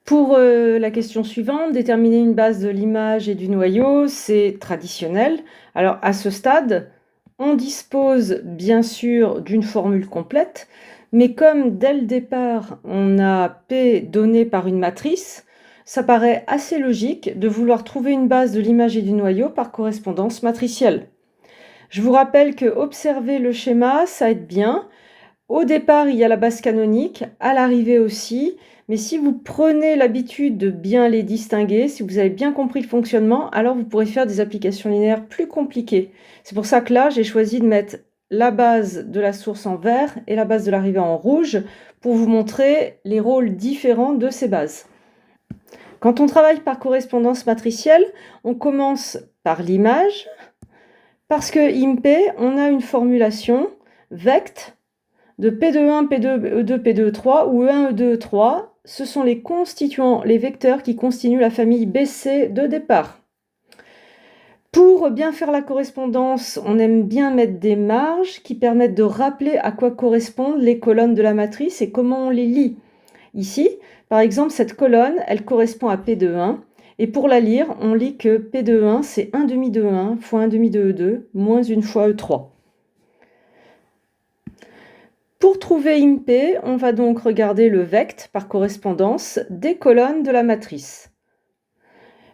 Pour la question suivante, déterminer une base de l'image et du noyau, c'est traditionnel. Alors à ce stade, on dispose bien sûr d'une formule complète, mais comme dès le départ, on a P donné par une matrice, ça paraît assez logique de vouloir trouver une base de l'image et du noyau par correspondance matricielle. Je vous rappelle que observer le schéma, ça aide bien. Au départ, il y a la base canonique, à l'arrivée aussi, mais si vous prenez l'habitude de bien les distinguer, si vous avez bien compris le fonctionnement, alors vous pourrez faire des applications linéaires plus compliquées. C'est pour ça que là, j'ai choisi de mettre la base de la source en vert et la base de l'arrivée en rouge pour vous montrer les rôles différents de ces bases. Quand on travaille par correspondance matricielle, on commence par l'image, parce que IMP, on a une formulation vect de P21, P2, E2, P2E3 ou E1, E2, E3, ce sont les constituants, les vecteurs qui constituent la famille BC de départ. Pour bien faire la correspondance, on aime bien mettre des marges qui permettent de rappeler à quoi correspondent les colonnes de la matrice et comment on les lit. Ici, par exemple, cette colonne, elle correspond à P21, et pour la lire, on lit que P21, c'est 1 demi de E1 fois 1 demi de E2, moins 1 fois E3. Pour trouver IMP, on va donc regarder le vect par correspondance des colonnes de la matrice.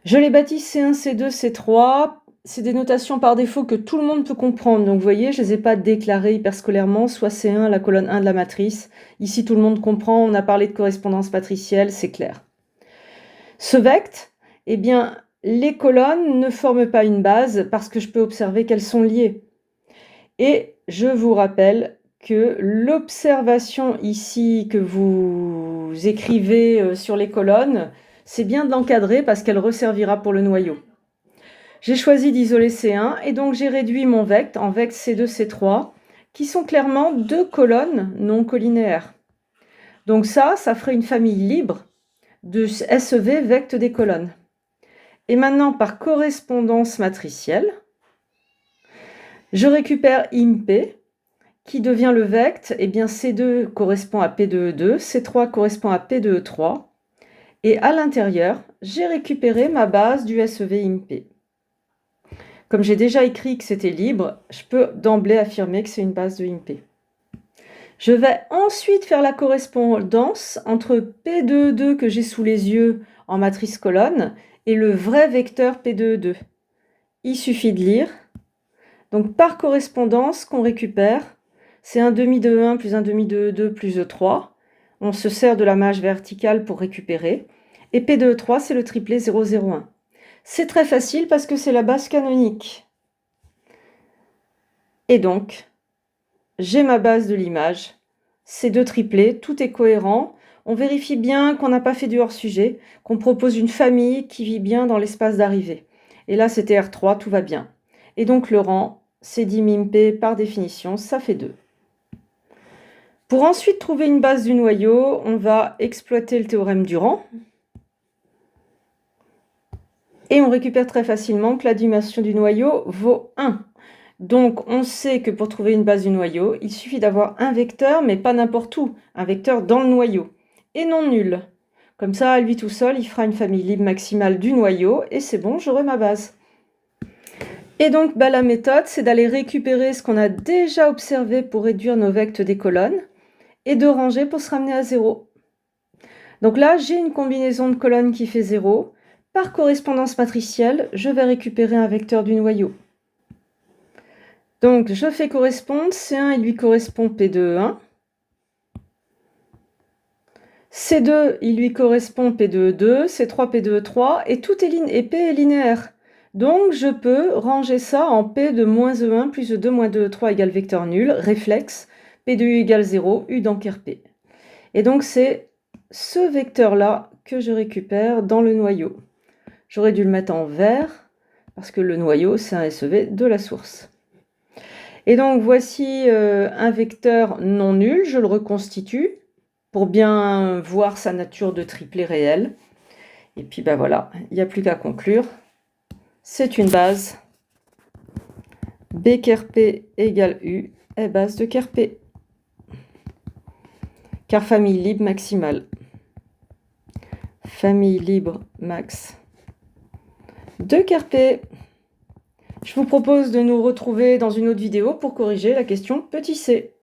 Je les baptise C1, C2, C3. C'est des notations par défaut que tout le monde peut comprendre. Donc vous voyez, je ne les ai pas déclarées hyperscolairement, soit C1, la colonne 1 de la matrice. Ici, tout le monde comprend, on a parlé de correspondance matricielle, c'est clair. Ce vect, eh bien, les colonnes ne forment pas une base parce que je peux observer qu'elles sont liées. Et je vous rappelle que l'observation ici que vous écrivez sur les colonnes, c'est bien de l'encadrer parce qu'elle resservira pour le noyau. J'ai choisi d'isoler C1 et donc j'ai réduit mon vect en vect C2, C3, qui sont clairement deux colonnes non collinéaires. Donc ça ferait une famille libre de SEV vect des colonnes. Et maintenant, par correspondance matricielle, je récupère IMP, qui devient le vect, eh bien C2 correspond à P2E2, C3 correspond à P2E3, et à l'intérieur, j'ai récupéré ma base du SEV IMP. Comme j'ai déjà écrit que c'était libre, je peux d'emblée affirmer que c'est une base de IMP. Je vais ensuite faire la correspondance entre P2E2 que j'ai sous les yeux en matrice colonne et le vrai vecteur P2E2. Il suffit de lire. Donc par correspondance qu'on récupère, c'est 1 demi de E1 plus 1 demi de E2 plus E3. On se sert de la mage verticale pour récupérer. Et P de E3, c'est le triplet 0, 0, 1. C'est très facile parce que c'est la base canonique. Et donc, j'ai ma base de l'image. Ces deux triplets, tout est cohérent. On vérifie bien qu'on n'a pas fait du hors-sujet, qu'on propose une famille qui vit bien dans l'espace d'arrivée. Et là, c'était R3, tout va bien. Et donc le rang, c'est 10 MIMP par définition, ça fait 2. Pour ensuite trouver une base du noyau, on va exploiter le théorème du rang. Et on récupère très facilement que la dimension du noyau vaut 1. Donc on sait que pour trouver une base du noyau, il suffit d'avoir un vecteur, mais pas n'importe où, un vecteur dans le noyau, et non nul. Comme ça, à lui tout seul, il fera une famille libre maximale du noyau, et c'est bon, j'aurai ma base. Et donc la méthode, c'est d'aller récupérer ce qu'on a déjà observé pour réduire nos vecteurs des colonnes, et de ranger pour se ramener à 0. Donc là, j'ai une combinaison de colonnes qui fait 0. Par correspondance matricielle, je vais récupérer un vecteur du noyau. Donc, je fais correspondre, C1, il lui correspond P2E1. C2, il lui correspond P2E2, C3, P2E3, et tout est P est linéaire. Donc, je peux ranger ça en P de moins E1 plus E2 moins 2E3 égale vecteur nul, réflexe, P2U égale 0, U d'enquête P. Et donc, c'est ce vecteur-là que je récupère dans le noyau. J'aurais dû le mettre en vert, parce que le noyau, c'est un SEV de la source. Et donc, voici un vecteur non nul, je le reconstitue pour bien voir sa nature de triplet réel. Et puis, ben voilà, il n'y a plus qu'à conclure. C'est une base. B ker P égale U est base de ker P. Car famille libre maximale. famille libre max de Querpé. Je vous propose de nous retrouver dans une autre vidéo pour corriger la question petit c.